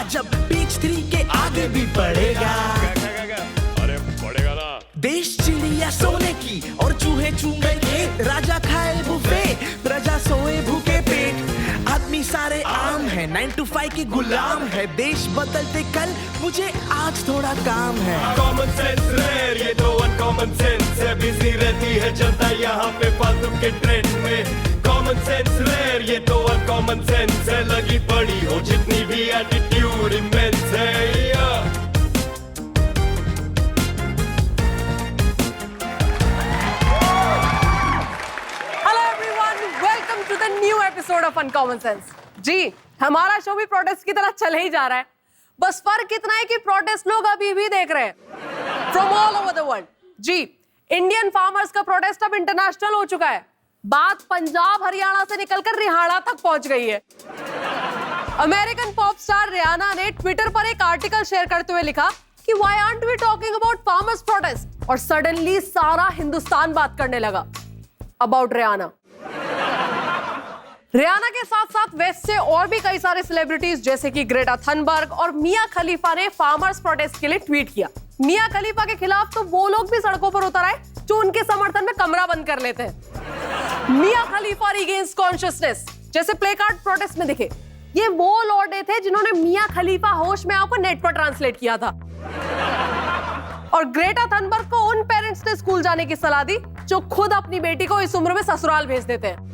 जब पीच 3 के आगे भी बढ़ेगा। अरे बढ़ेगा ना। देश चिड़िया सोने की और चूहे चूमे खेत, राजा खाए बुफे प्रजा सोए भूखे पेट। आदमी सारे आम है, 9 to 5 के गुलाम है, देश बदलते कल मुझे आज थोड़ा काम है। कॉमन सेंस रेयर, ये तो अनकॉमन सेंस है, बिजी रहती है जनता यहाँ पे फालतू के ट्रेंड में। कॉमन सेंस रेयर, ये तो अनकॉमन सेंस है, लगी पड़ी हो जितनी भी एटीट्यूड इमेंस है। To the new episode of Uncommon Sense। जी, हमारा शो भी प्रोटेस्ट की तरह चल ही जा रहा है, बस फर्क इतना है कि प्रोटेस्ट लोग अभी भी देख रहे हैं from all over the world. जी, इंडियन फार्मर्स का प्रोटेस्ट अब इंटरनेशनल हो चुका है, बात पंजाब हरियाणा से निकलकर रिहाड़ा तक पहुंच गई है। अमेरिकन पॉप स्टार रियाना ने ट्विटर पर एक आर्टिकल शेयर करते हुए लिखा कि why aren't we talking about farmers protest, और सडनली सारा हिंदुस्तान बात करने लगा अबाउट रियाना। रियाना के साथ साथ वेस्ट से और भी कई सारे सेलिब्रिटीज जैसे कि ग्रेटा थनबर्ग और मिया खलीफा ने फार्मर्स प्रोटेस्ट के लिए ट्वीट किया। मिया खलीफा के खिलाफ तो वो लोग भी सड़कों पर उतर आए जो उनके समर्थन में कमरा बंद कर लेते हैं। मिया खलीफा रीगेन्स कॉन्शियसनेस जैसे प्ले कार्ड प्रोटेस्ट में दिखे, ये वो लौंडे थे जिन्होंने मिया खलीफा होश में आकर नेट पर ट्रांसलेट किया था। और ग्रेटा थनबर्ग को उन पेरेंट्स ने स्कूल जाने की सलाह दी जो खुद अपनी बेटी को इस उम्र में ससुराल भेज देते हैं।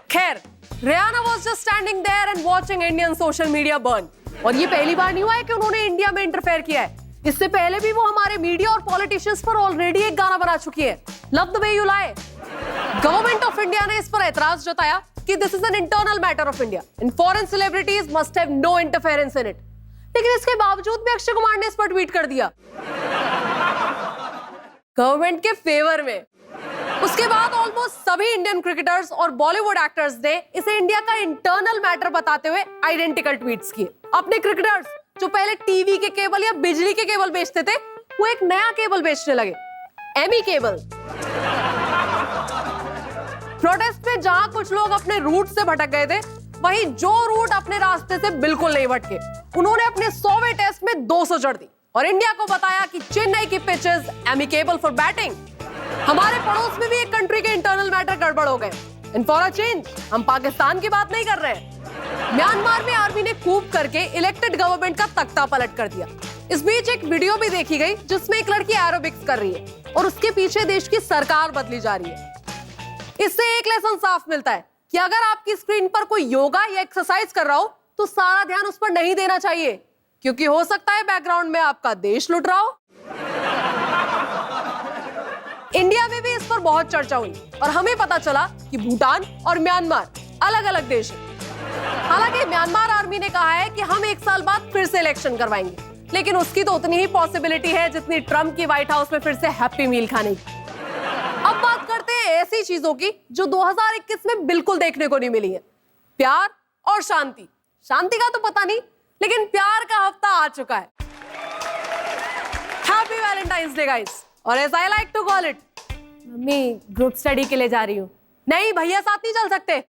खैर, Riyana was just standing there and watching Indian social media burn। और ये पहली बार नहीं हुआ है कि उन्होंने इंडिया में इंटरफेयर किया है, इससे पहले भी वो हमारे मीडिया और पॉलिटिशियंस पर ऑलरेडी एक गाना बना चुकी है, love the way you lie. Government of India ने इस पर एतराज जताया कि this is an internal matter of India and foreign celebrities must have no interference in it. लेकिन इसके बावजूद भी अक्षय कुमार ने इस पर ट्वीट कर दिया गवर्नमेंट के फेवर में। उसके बाद ऑलमोस्ट सभी इंडियन क्रिकेटर्स और बॉलीवुड एक्टर्स ने इसे इंडिया का इंटरनल मैटर बताते हुए आइडेंटिकल ट्वीट्स किए। अपने क्रिकेटर्स जो पहले टीवी के केबल या बिजली के केबल बेचते थे, वो एक नया केबल बेचने लगे, एमी केबल। प्रोटेस्ट में जहां कुछ लोग अपने रूट से भटक गए थे, वहीं जो रूट अपने रास्ते से बिल्कुल नहीं भटके, उन्होंने अपने 100वें टेस्ट में 200 जड़ दी और इंडिया को बताया कि चेन्नई की पिचेस एमिकेबल फॉर बैटिंग। हमारे पड़ोस में भी एक कंट्री के इंटरनल मैटर गड़बड़ हो गए। एंड फॉर अ चेंज हम पाकिस्तान की बात नहीं कर रहे हैं। म्यांमार में आर्मी ने कूप करके इलेक्टेड गवर्नमेंट का तख्ता पलट कर दिया। इस बीच एक वीडियो भी देखी गई जिसमें एक लड़की एरोबिक्स कर रही है और उसके पीछे देश की सरकार बदली जा रही है। इससे एक लेसन साफ मिलता है कि अगर आपकी स्क्रीन पर कोई योगा या एक्सरसाइज कर रहा हो तो सारा ध्यान उस पर नहीं देना चाहिए, क्योंकि हो सकता है बैकग्राउंड में आपका देश लुट रहा हो। इंडिया में भी इस पर बहुत चर्चा हुई और हमें पता चला कि भूटान और म्यांमार अलग अलग देश हैं। हालांकि म्यांमार आर्मी ने कहा है कि हम 1 साल बाद फिर से इलेक्शन करवाएंगे, लेकिन उसकी तो उतनी ही पॉसिबिलिटी है जितनी ट्रम्प की व्हाइट हाउस में फिर से हैप्पी मील खाने की। अब बात करते हैं ऐसी चीजों की जो 2021 में बिल्कुल देखने को नहीं मिली है, प्यार और शांति। शांति का तो पता नहीं, लेकिन प्यार का हफ्ता आ चुका है। हैप्पी वैलेंटाइंस डे गाइस, और as I like to call it, mummy group study के लिए जा रही हूँ। नहीं भैया साथ नहीं चल सकते।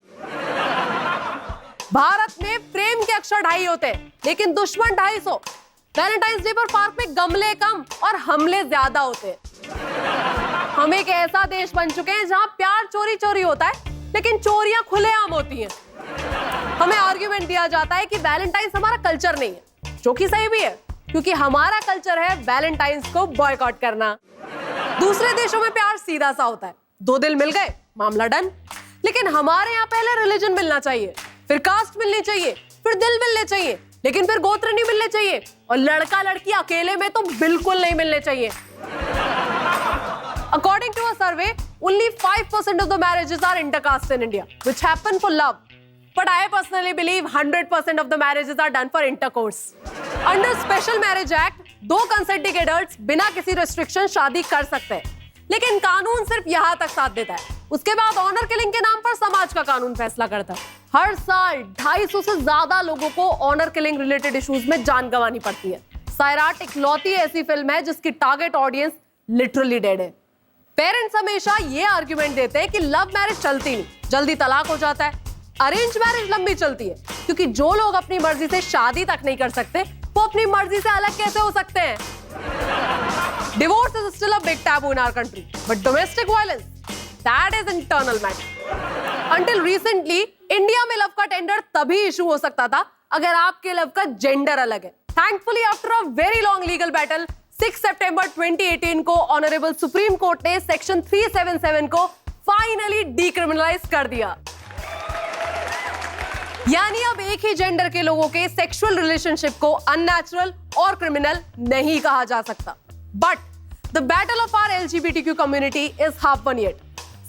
भारत में प्रेम के अक्षर 250 होते हैं, लेकिन दुश्मन 250। वैलेंटाइंस डे पर पार्क में गमले कम और हमले ज्यादा होते हैं। हम एक ऐसा देश बन चुके हैं जहां प्यार चोरी चोरी होता है, लेकिन चोरियां खुलेआम होती हैं। हमें आर्ग्यूमेंट दिया जाता है कि वैलेंटाइंस हमारा कल्चर नहीं है, जो कि सही भी है, क्योंकि हमारा कल्चर है वैलेंटाइंस को बॉयकॉट करना। दूसरे देशों में प्यार सीधा सा होता है, 2 दिल मिल गए मामला डन। लेकिन हमारे यहाँ पहले रिलीजन मिलना चाहिए, फिर कास्ट मिलनी चाहिए, फिर दिल मिलने चाहिए, लेकिन फिर गोत्र नहीं मिलने चाहिए, और लड़का लड़की अकेले में तो बिल्कुल नहीं मिलने चाहिए। According to a survey, only 5% of the marriages are intercaste in India, which happen for love. But I personally believe 100% of the marriages are done for intercourse. Under Special Marriage Act, 2 consenting adults बिना किसी restriction शादी कर सकते हैं, लेकिन कानून सिर्फ यहाँ तक साथ देता है। उसके बाद ऑनर किलिंग के नाम पर समाज का कानून फैसला करता है। हर साल 250 से ज्यादा लोगों को ऑनर किलिंग रिलेटेड इश्यूज में जान गंवानी पड़ती है। सैराट इकलौती ऐसी फिल्म है जिसकी टारगेट ऑडियंस लिटरली डेड है। पेरेंट्स हमेशा ये आर्ग्यूमेंट देते हैं कि लव मैरिज चलती नहीं, जल्दी तलाक हो जाता है। अरेंज मैरिज लंबी चलती है, क्योंकि जो लोग अपनी मर्जी से शादी तक नहीं कर सकते वो अपनी मर्जी से अलग कैसे हो सकते हैं? Divorce is still a big taboo in our country, but domestic violence, that is internal matter. Until recently, India में लव का टेंडर तभी इशू हो सकता था अगर आपके लव का जेंडर अलग है. Thankfully, after a very long legal battle, 6 सितंबर 2018 को ऑनरेबल सुप्रीम कोर्ट ने सेक्शन 377 को फाइनली डीक्रिमिनलाइज कर दिया. यानी अब एक ही जेंडर के लोगों के सेक्सुअल रिलेशनशिप को अननेचुरल और क्रिमिनल नहीं कहा जा सकता. But the battle of our LGBTQ community is half won yet.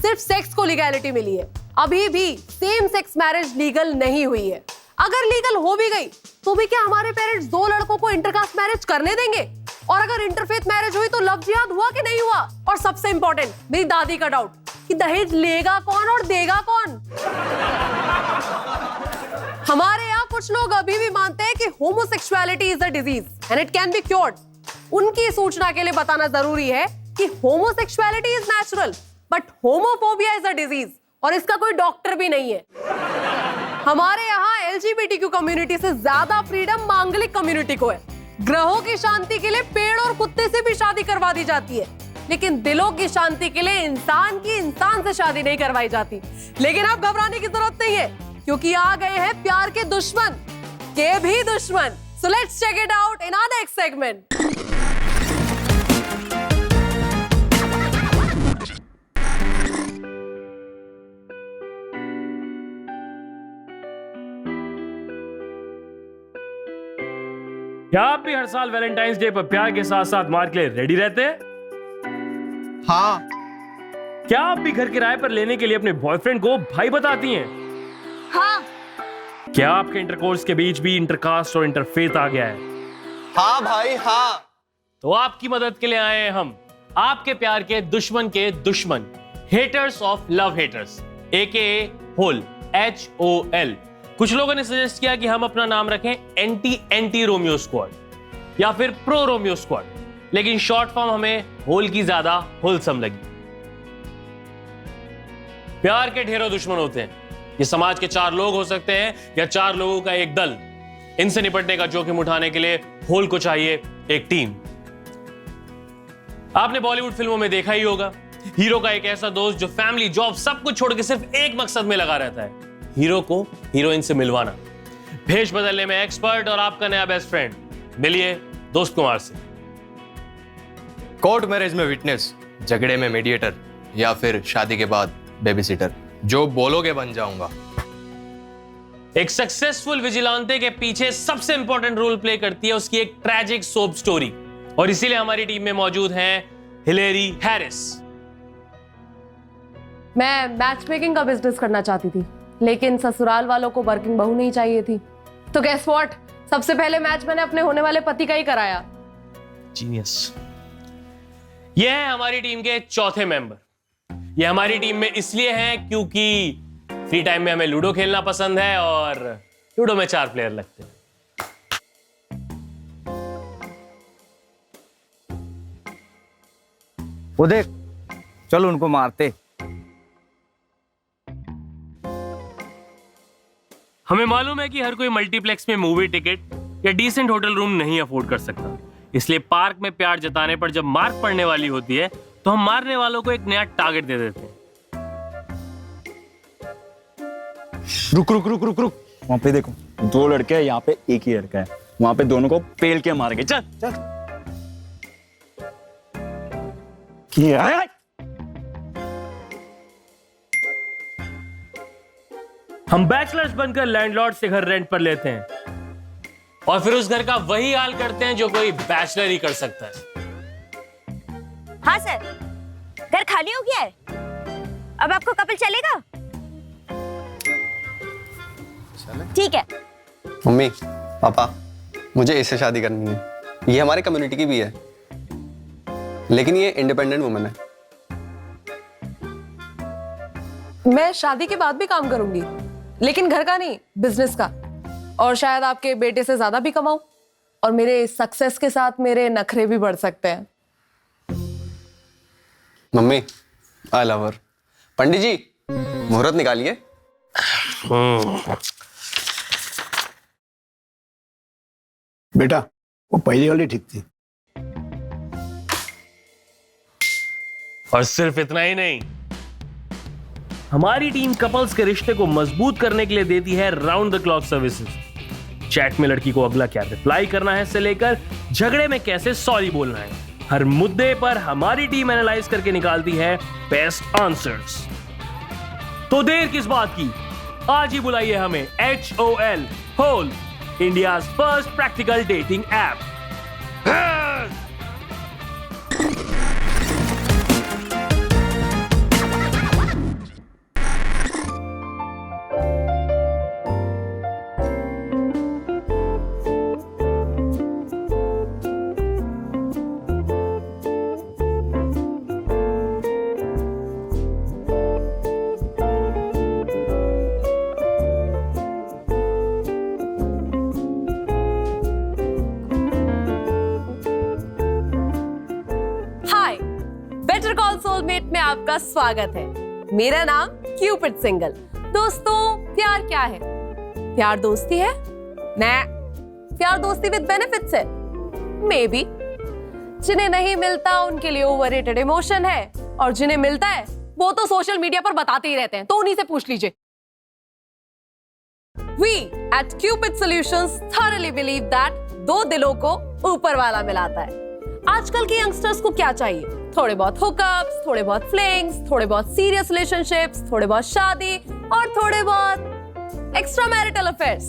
सिर्फ सेक्स को लीगैलिटी मिली है, अभी भी सेम सेक्स मैरिज लीगल नहीं हुई है. अगर लीगल हो भी गई तो भी क्या हमारे पेरेंट्स दो लड़कों को इंटरकास्ट मैरिज करने देंगे? और अगर इंटरफेथ मैरिज हुई तो लव जिहाद हुआ कि नहीं हुआ? और सबसे इंपॉर्टेंट, मेरी दादी का डाउट कि दहेज लेगा कौन और देगा कौन? हमारे यहाँ कुछ लोग अभी भी मानते हैं कि homosexuality is a disease and it can be cured. उनकी सूचना के लिए बताना जरूरी है कि homosexuality is natural but homophobia is a disease और इसका कोई डॉक्टर भी नहीं है. हमारे यहाँ LGBTQ कम्युनिटी से ज्यादा फ्रीडम मांगलिक कम्युनिटी को है. ग्रहों की शांति के लिए पेड़ और कुत्ते से भी शादी करवा दी जाती है, लेकिन दिलों की शांति के लिए इंसान की इंसान से शादी नहीं करवाई जाती. लेकिन अब घबराने की जरूरत नहीं है क्योंकि आ गए हैं प्यार के दुश्मन के भी दुश्मन. So let's check it out in our next segment. क्या आप भी हर साल वैलेंटाइंस डे पर प्यार के साथ साथ मार के लिए रेडी रहते हैं? हाँ. क्या आप भी घर किराए पर लेने के लिए अपने बॉयफ्रेंड को भाई बताती हैं? हाँ. क्या आपके इंटरकोर्स के बीच भी इंटरकास्ट और इंटरफेथ आ गया है? हाँ भाई हाँ. तो आपकी मदद के लिए आए हैं हम, आपके प्यार के दुश्मन, haters of love haters, AKA HOL, HOL. कुछ लोगों ने सजेस्ट किया कि हम अपना नाम रखें एंटी रोमियो स्क्वाड या फिर प्रो रोमियो स्क्वाड, लेकिन शॉर्ट फॉर्म हमें होल की ज्यादा होलसम लगी. प्यार के ढेरों दुश्मन होते हैं. ये समाज के 4 लोग हो सकते हैं या 4 लोगों का एक दल. इनसे निपटने का जोखिम उठाने के लिए होल को चाहिए एक टीम. आपने बॉलीवुड फिल्मों में देखा ही होगा, हीरो का एक ऐसा दोस्त जो फैमिली, जॉब सब कुछ छोड़ के सिर्फ एक मकसद में लगा रहता है, हीरो को हीरोइन से मिलवाना. भेष बदलने में एक्सपर्ट और आपका नया बेस्ट फ्रेंड. मिलिए दोस्त कुमार से. कोर्ट मैरिज में विटनेस, झगड़े में मीडिएटर या फिर शादी के बाद बेबी सिटर. जो बोलोगे बन जाऊंगा. एक सक्सेसफुल विजिलांते के पीछे सबसे इंपॉर्टेंट रोल प्ले करती है उसकी एक ट्रैजिक सोप स्टोरी, और इसीलिए हमारी टीम में मौजूद हैं हिलेरी हैरिस. मैं मैच मेकिंग का बिजनेस करना चाहती थी, लेकिन ससुराल वालों को वर्किंग बहू नहीं चाहिए थी. तो गेस व्हाट, सबसे पहले मैच मैंने अपने होने वाले पति का ही कराया. जीनियस. ये है हमारी टीम के चौथे मेंबर. ये हमारी टीम में इसलिए हैं क्योंकि फ्री टाइम में हमें लूडो खेलना पसंद है और लूडो में 4 प्लेयर लगते हैं. वो देख, चलो उनको मारते. हमें मालूम है कि हर कोई मल्टीप्लेक्स में मूवी टिकट या डिसेंट होटल रूम नहीं अफोर्ड कर सकता, इसलिए पार्क में प्यार जताने पर जब मार्क पड़ने वाली होती है तो हम मारने वालों को एक नया टारगेट दे देते हैं. रुक रुक रुक रुक रुक, वहां पे देखो 2 लड़के हैं, यहाँ पे एक ही लड़का है. वहां पे दोनों को पेल के मारेंगे. चल चल. क्या है? हम बैचलर्स बनकर लैंडलॉर्ड से घर रेंट पर लेते हैं और फिर उस घर का वही हाल करते हैं जो कोई बैचलर ही कर सकता है. हाँ सर, घर खाली हो गया है. अब आपको कपल चलेगा? ठीक है. मम्मी पापा, मुझे इससे शादी करनी है. ये हमारे कम्युनिटी की भी है, लेकिन ये इंडिपेंडेंट वुमन है. मैं शादी के बाद भी काम करूंगी, लेकिन घर का नहीं, बिजनेस का. और शायद आपके बेटे से ज्यादा भी कमाऊं, और मेरे सक्सेस के साथ मेरे नखरे भी बढ़ सकते हैं. मम्मी आई लव हर. पंडित जी, मुहूर्त निकालिए. बेटा वो पहले वाली ठीक थी। और सिर्फ इतना ही नहीं, हमारी टीम कपल्स के रिश्ते को मजबूत करने के लिए देती है round the clock services. Chat में लड़की को अगला क्या रिप्लाई करना है से लेकर झगड़े में कैसे सॉरी बोलना है, हर मुद्दे पर हमारी टीम एनालाइज करके निकालती है बेस्ट आंसर्स। तो देर किस बात की, आज ही बुलाइए हमें HOL HOL, India's first practical dating app. Better call soulmate में आपका स्वागत है। मेरा नाम क्यूपिड सिंगल। दोस्तों, प्यार क्या है? प्यार दोस्ती है? प्यार दोस्ती विद बेनिफिट्स है? May be. जिन्हें नहीं मिलता उनके लिए ओवररेटेड इमोशन है, और जिन्हें मिलता है वो तो सोशल मीडिया पर बताते ही रहते हैं, तो उन्हीं से पूछ लीजिए। We at Cupid Solutions thoroughly believe that दो दिलों को ऊपर वाला मिलाता है। आजकल के यंगस्टर्स को क्या चाहिए? थोड़े बहुत हुकअप्स, थोड़े बहुत फ्लिंग्स, थोड़े बहुत सीरियस रिलेशनशिप्स, थोड़े बहुत शादी और थोड़े बहुत एक्स्ट्रा मैरिटल अफेयर्स।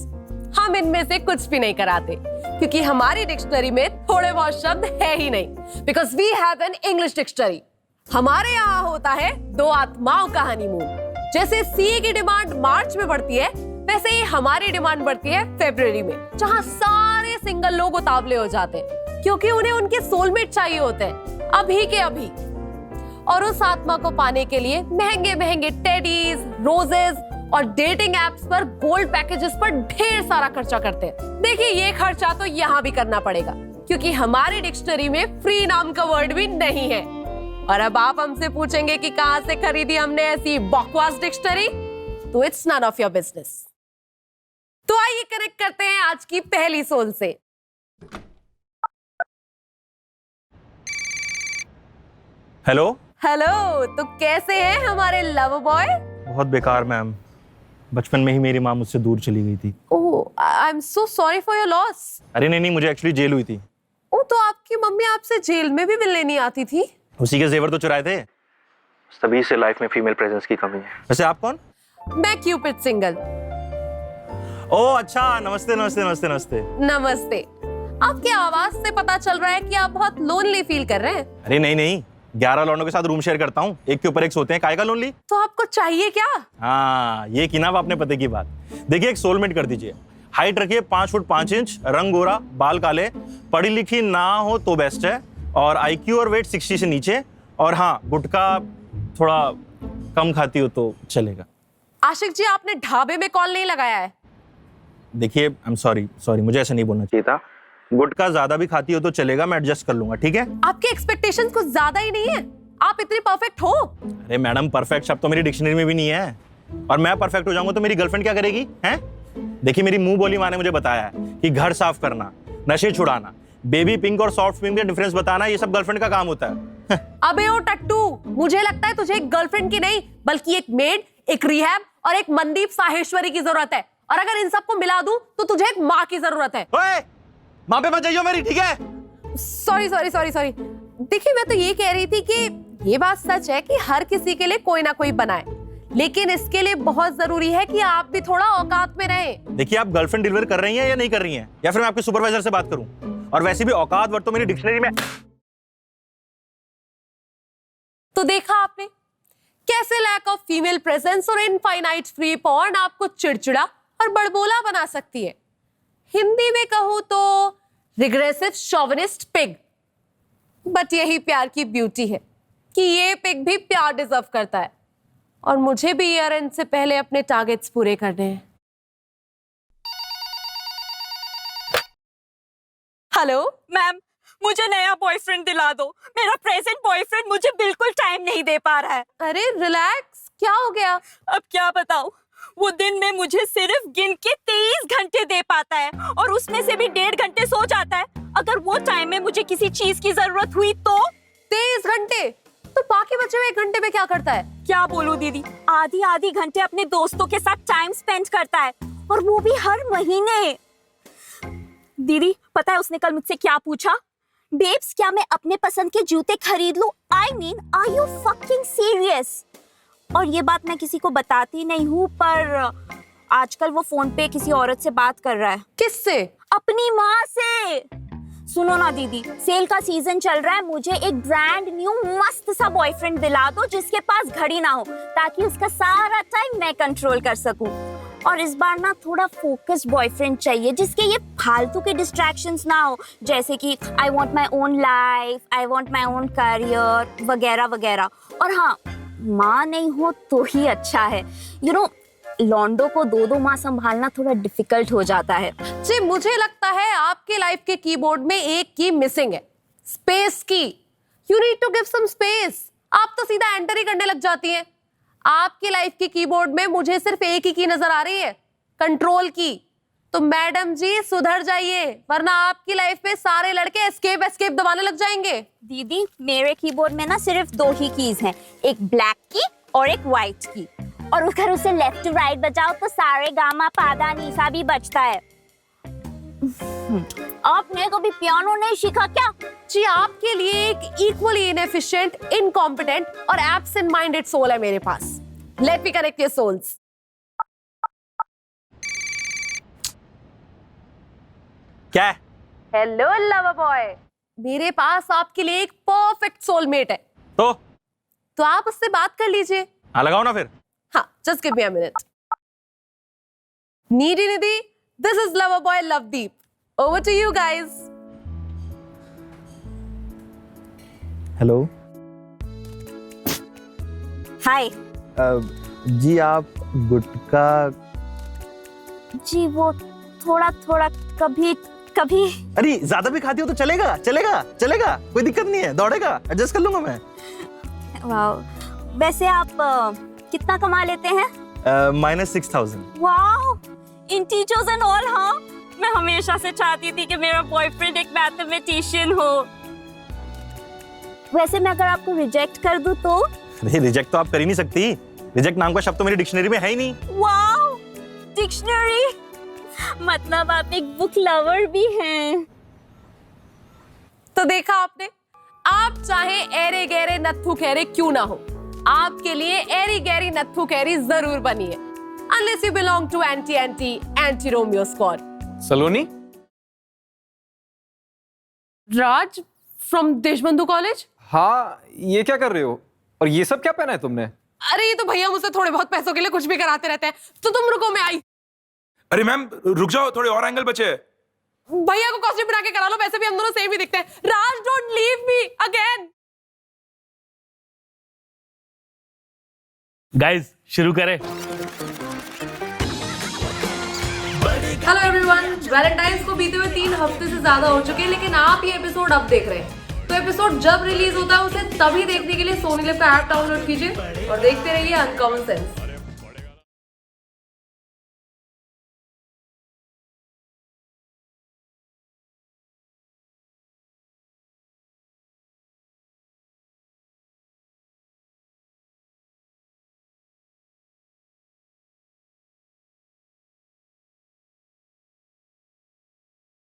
हम इनमें से कुछ भी नहीं कराते, क्योंकि हमारी डिक्शनरी में थोड़े बहुत शब्द है ही नहीं, because we have an English dictionary. हमारे यहाँ होता है दो आत्माओं का हनीमून। जैसे सीए की डिमांड मार्च में बढ़ती है, वैसे ही हमारी डिमांड बढ़ती है फरवरी में, जहाँ सारे सिंगल लोग उतावले हो जाते हैं, क्योंकि उन्हें उनके सोलमेट चाहिए होते हैं अभी के अभी। और उस आत्मा को पाने के लिए महंगे महंगे टेडीज, रोजेस और डेटिंग एप्स पर गोल्ड पैकेजेस पर ढेर सारा खर्चा करते हैं। देखिए, ये खर्चा तो यहाँ भी करना पड़ेगा, क्योंकि हमारी डिक्शनरी में फ्री नाम का वर्ड भी नहीं है। और अब आप हमसे पूछेंगे कि कहां से खरीदी हमने ऐसी बकवास डिक्शनरी, तो it's none of your business. तो आइए कनेक्ट करते हैं आज की पहली सोल से। हेलो हेलो, तो कैसे हैं हमारे लव बॉय? बहुत बेकार मैम, बचपन में ही मेरी माँ मुझसे दूर चली गई थी। Oh, I am so sorry for your loss. अरे नहीं, मुझे एक्चुअली जेल हुई थी। ओह, तो आपकी मम्मी आपसे जेल में भी मिलने नहीं आती थी? उसी के जेवर तो चुराए थे। तभी से लाइफ में फीमेल प्रेजेंस की कमी है। वैसे आप कौन? मैं क्यूपिड सिंगल। ओह अच्छा, नमस्ते नमस्ते नमस्ते नमस्ते। नमस्ते। आपकी आवाज से पता चल रहा है कि आप बहुत लोनली फील कर रहे हैं। अरे नहीं, 11 लौंडों के साथ रूम शेयर करता हूँ, एक के ऊपर एक सोते हैं, काहे का लोनली? तो आपको चाहिए क्या? हाँ, ये की ना आपने पते की बात। देखिए, एक सोलमेट कर दीजिए। हाइट रखिए 5 फुट 5 इंच, रंग गोरा, बाल काले, पढ़ी लिखी ना हो तो बेस्ट है, और IQ और वेट 60 से नीचे, और हाँ, गुटखा थोड़ा कम खाती हो तो चलेगा। आशिक जी, आपने ढाबे में कॉल नहीं लगाया है। देखिए, आई एम सॉरी, मुझे ऐसा नहीं बोलना चाहिए था। गुटखा ज्यादा भी खाती हो तो चलेगा, मैं एडजस्ट कर लूंगा, ठीक है? आपके एक्सपेक्टेशंस कुछ ज्यादा ही नहीं है। आप इतने परफेक्ट हो। अरे मैडम, परफेक्ट शब्द तो मेरी डिक्शनरी में भी नहीं है, और मैं परफेक्ट हो जाऊंगा तो मेरी गर्लफ्रेंड क्या करेगी? हैं? देखिए, मेरी मुंह बोली माँ ने मुझे बताया है कि घर साफ करना, नशे छुड़ाना, बेबी पिंक और सॉफ्ट पिंक का डिफरेंस बताना, ये सब गर्लफ्रेंड का काम होता है। अबे ओ टट्टू, मुझे लगता है तुझे एक गर्लफ्रेंड की नहीं, बल्कि एक मेड, एक रिहैब और एक मनदीप साहेश्वरी की जरूरत है। और अगर इन सबको मिला दूं तो तुझे एक माँ की जरूरत है। ओए, माँ पे मत जाइयो मेरी, ठीक है? सॉरी। देखिए, मैं तो ये कह रही थी कि ये बात सच है कि हर किसी के लिए कोई ना कोई बनाए, लेकिन इसके लिए बहुत जरूरी है कि आप भी थोड़ा औकात में रहें। देखिए, आप गर्लफ्रेंड डिलीवर कर रही हैं या नहीं कर रही हैं, या फिर मैं आपके सुपरवाइजर से बात करूं? और वैसे भी औकात वर्ड तो मेरी डिक्शनरी में। तो देखा आपने कैसे लैक ऑफ फीमेल प्रेजेंस और इनफाइनाइट फ्री पॉर्न आपको चिड़चिड़ा और बड़बोला बना सकती है। हिंदी में कहूं तो रिग्रेसिव शोविनिस्ट पिग। बट यही प्यार की ब्यूटी है कि ये पिग भी प्यार डिजर्व करता है, और मुझे भी ईयर एंड से पहले अपने टारगेट्स पूरे करने हैं। हेलो मैम, मुझे नया बॉयफ्रेंड दिला दो। मेरा प्रेजेंट बॉयफ्रेंड मुझे बिल्कुल टाइम नहीं दे पा रहा है। अरे रिलैक्स, क्या हो गया? अब क्या बताऊं, वो दिन में मुझे सिर्फ गिन के 23 घंटे दे पाता है, और उसमें से भी 1.5 घंटे सो जाता मुझे किसी चीज की जरूरत हुई तो 23 घंटे तो बाकी बचे हुए 1 घंटे में क्या करता है? क्या बोलूं दीदी, आधी आधी घंटे अपने दोस्तों के साथ टाइम स्पेंड करता है, और वो भी हर महीने। दीदी पता है उसने कल मुझसे क्या पूछा? बेब्स क्या मैं अपने पसंद के जूते खरीद लूं? I mean are you fucking serious? और ये बात मैं किसी को बताती नहीं हूँ, पर आजकल वो फोन पे किसी औरत से बात कर रहा है। किससे? अपनी माँ से। सुनो ना दीदी, सेल का सीजन चल रहा है, मुझे एक ब्रांड न्यू मस्त सा बॉयफ्रेंड दिला दो जिसके पास घड़ी ना हो, ताकि उसका सारा टाइम मैं कंट्रोल कर सकूं। और इस बार ना थोड़ा फोकस बॉयफ्रेंड चाहिए जिसके ये फालतू के डिस्ट्रैक्शंस ना हो, जैसे कि I want my own life, I want my own career वगैरह वगैरह। और हाँ, माँ नहीं हो तो ही अच्छा है। यू नो, लॉन्डो को 2-2 माँ संभालना थोड़ा डिफिकल्ट हो जाता है। जी मुझे लगता है आपके लाइफ के कीबोर्ड में एक की मिसिंग है, स्पेस की। You need to give some space. आप तो सीधा एंटर ही करने लग जाती हैं। आपके लाइफ के कीबोर्ड में मुझे सिर्फ एक ही की नजर आ रही है, कंट्रोल की। तो मैडम जी सुधर जाइए, वरना आपकी लाइफ में सारे लड़के एस्केप एस्केप दबाने लग जाएंगे। दीदी मेरे कीबोर्ड में ना सिर्फ 2 ही कीज हैं, एक ब्लैक की और एक व्हाइट की, और अगर उसे लेफ्ट टू राइट बजाओ तो सारे गामा पादा नीसा भी बजता है। आपने कभी पियानो नहीं सीखा क्या? जी आपके लिए एक इक्वली इनएफिशिएंट, इनकॉम्पिटेंट और एब्सेंट माइंडेड सोल है मेरे पास। Let me connect your souls. क्या है? हेलो लवर बॉय, मेरे पास आपके लिए एक परफेक्ट सोलमेट है। तो आप उससे बात कर लीजिए। हाँ लगाओ ना फिर। हाँ, just give me a minute. Needy Nidhi, this is lover boy Lovedeep. Over to you guys. Hello hi. जी आप गुटखा? जी वो थोड़ा थोड़ा कभी कभी। अरे ज्यादा भी खाती हो तो चलेगा चलेगा चलेगा, कोई दिक्कत नहीं है, दौड़ेगा, एडजस्ट कर लूंगा मैं। वाह, वैसे आप कितना कमा लेते हैं? -6000। Wow, integers and all. हाँ, मैं हमेशा से चाहती थी कि मेरा बॉयफ्रेंड एक मैथमेटिशियन हो। वैसे मैं अगर आपको रिजेक्ट कर दूं तो? अरे रिजेक्ट तो आप कर ही नहीं सकती, रिजेक्ट नाम का शब्द तो मेरी डिक्शनरी में है ही नहीं। वाओ, डिक्शनरी, मतलब आप एक बुक लवर भी हैं। तो देखा आपने, आप चाहे एरे गहरे नत्थु खैरे क्यों ना हो, आपके लिए एरी गैरी नत्थु कैरी जरूर बनी है। Unless you belong to anti Romeo squad. Saloni? Raj from Deshbandhu college. हाँ, ये क्या कर रहे हो? और ये सब क्या पहना है तुमने? अरे ये तो भैया मुझसे थोड़े बहुत पैसों के लिए कुछ भी कराते रहते हैं, तो तुम रुको, मैं आई। अरे मैम रुक जाओ, थोड़े और एंगल बचे। भैया को कॉस्ट्यूम बना के करा लो, वैसे भी हम दोनों सेम ही दिखते हैं। Raj don't leave me again. Guys शुरू करें। हेलो एवरीवन, वैलेंटाइंस को बीते हुए 3 हफ्ते से ज्यादा हो चुके हैं, लेकिन आप ये एपिसोड अब देख रहे हैं। तो एपिसोड जब रिलीज होता है उसे तभी देखने के लिए सोनी लिव का ऐप डाउनलोड कीजिए और देखते रहिए अनकॉमन सेंस।